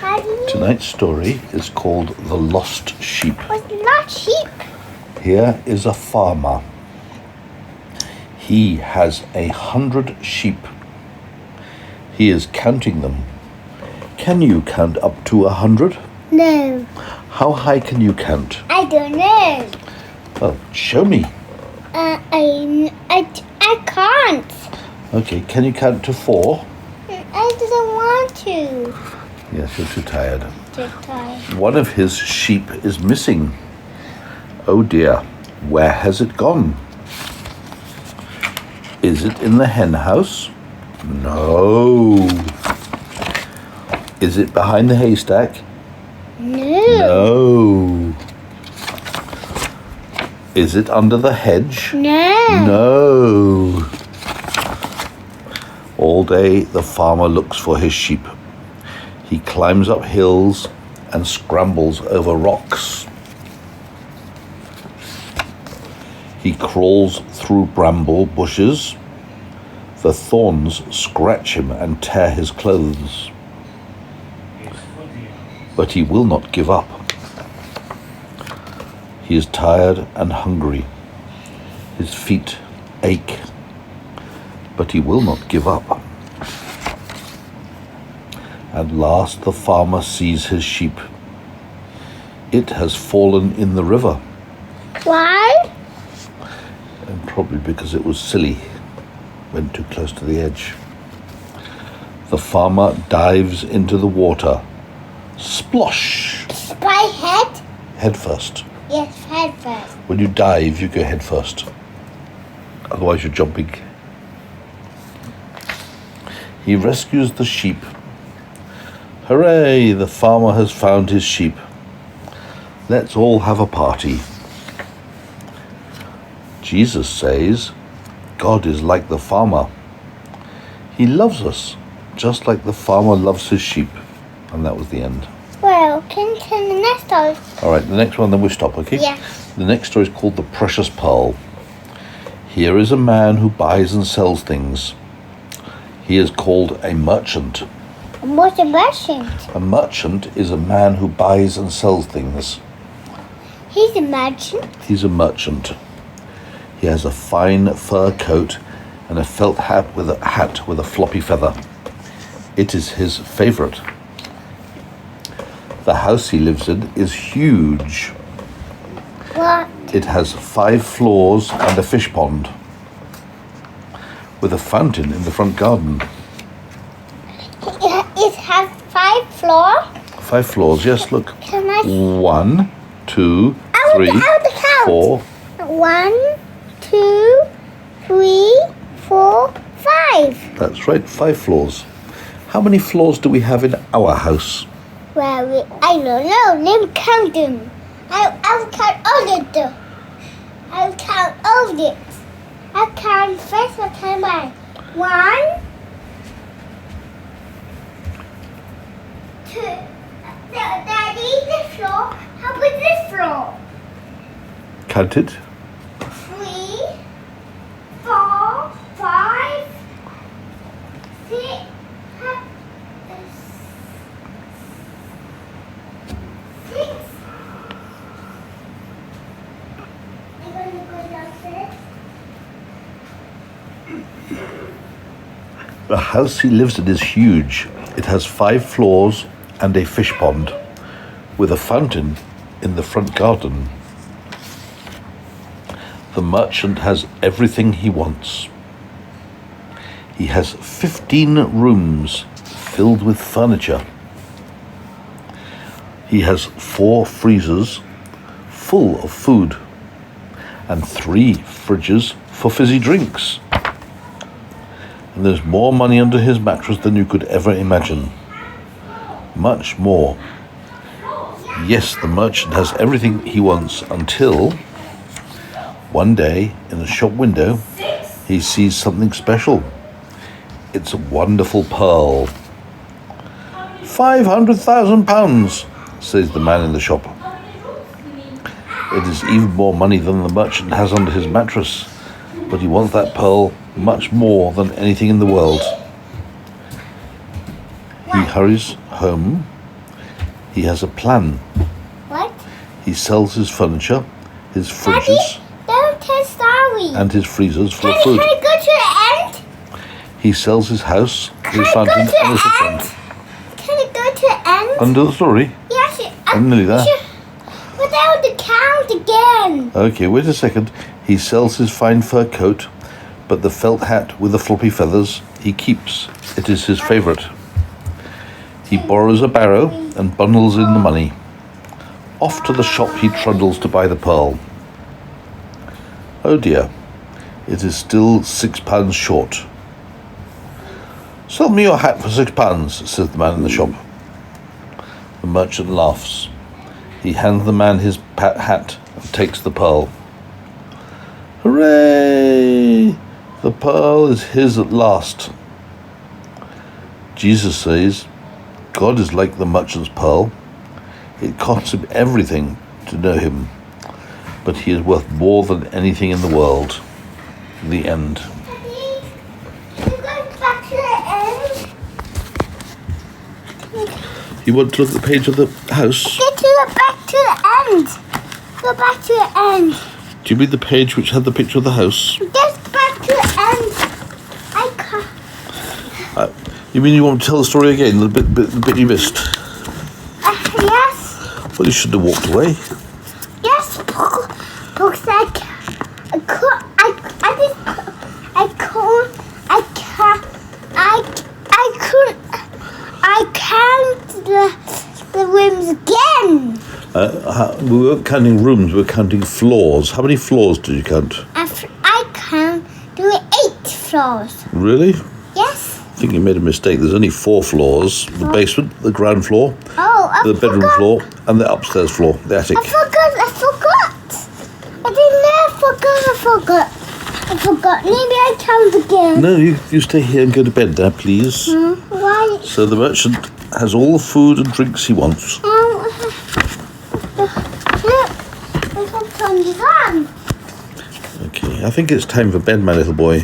Tonight's story is called The Lost Sheep. What's lost sheep? Here is a farmer. He has 100 sheep. He is counting them. Can you count up to 100? No. How high can you count? I don't know. Well, show me. I can't. Okay, can you count to 4? I don't want to. Yes, you're too tired. Too tired. One of his sheep is missing. Oh dear, where has it gone? Is it in the hen house? No. Is it behind the haystack? No. No. Is it under the hedge? No. No. All day the farmer looks for his sheep. He climbs up hills and scrambles over rocks. He crawls through bramble bushes. The thorns scratch him and tear his clothes. But he will not give up. He is tired and hungry. His feet ache. But he will not give up. At last the farmer sees his sheep. It has fallen in the river. Why? And probably because it was silly. Went too close to the edge. The farmer dives into the water. Splosh! By head? Head first. Yes, head first. When you dive, you go head first. Otherwise you're jumping. He rescues the sheep. Hooray! The farmer has found his sheep. Let's all have a party. Jesus says, God is like the farmer. He loves us, just like the farmer loves his sheep. And that was the end. Well, can you tell the next story? All right, the next one, then we stop, okay? Yes. The next story is called The Precious Pearl. Here is a man who buys and sells things. He is called a merchant. What's a merchant? A merchant is a man who buys and sells things. He's a merchant. He's a merchant. He has a fine fur coat and a felt hat with a floppy feather. It is his favorite. The house he lives in is huge. What? It has 5 floors and a fish pond with a fountain in the front garden. It has 5 floors? 5 floors, yes, look. Can I? 1, 2, I 3, want to count. 4. 1, 2, 3, 4, 5. That's right, 5 floors. How many floors do we have in our house? Well, I don't know. Let me count them. I'll count all of them. I'll count all of it. I'll count first. I'll count by 1, 2. Daddy, this floor. How about this floor? Count it. 3, 4, 5, 6, 6. I'm going to go downstairs. The house he lives in is huge. It has 5 floors and a fish pond with a fountain in the front garden. The merchant has everything he wants. He has 15 rooms filled with furniture. He has 4 freezers full of food and 3 fridges for fizzy drinks. And there's more money under his mattress than you could ever imagine. Much more. Yes, the merchant has everything he wants until one day in the shop window he sees something special. It's a wonderful pearl. £500,000, says the man in the shop. It is even more money than the merchant has under his mattress, but he wants that pearl much more than anything in the world. He hurries home He has a plan. What? He sells his furniture, his fridges, Daddy, don't tell story. and his freezers full of Can food. I go to the end? He sells his house, Can his I go fountain, to and his the restaurant. end? Can I go to the end? Under the story? Yes. I'm nearly there. Without the count again. Okay, wait a second. He sells his fine fur coat, but the felt hat with the floppy feathers he keeps. It is his favourite. He borrows a barrow and bundles in the money. Off to the shop he trundles to buy the pearl. Oh dear, it is still £6 short. Sell me your hat for £6, says the man in the shop. The merchant laughs. He hands the man his hat and takes the pearl. Hooray! The pearl is his at last. Jesus says, God is like the merchant's pearl. It costs him everything to know him, but he is worth more than anything in the world. The end. Daddy, we're going back to the end. You want to look at the page of the house? Get to the back to the end. Go back to the end. Do you mean the page which had the picture of the house? Just back to the end. I can't. You mean you want to tell the story again, the bit you missed? Yes. Well, you should have walked away. Yes. Because I count the rooms again. We weren't counting rooms, we were counting floors. How many floors did you count? I can do 8 floors. Really? Yes. I think you made a mistake. There's only 4 floors. The basement, the ground floor, Oh, I the bedroom forgot. floor, and the upstairs floor, the attic. I forgot. I forgot. Maybe I count again. No, you stay here and go to bed now, please. Why? So the merchant has all the food and drinks he wants. Look, I can turn this on. Okay, I think it's time for bed, my little boy.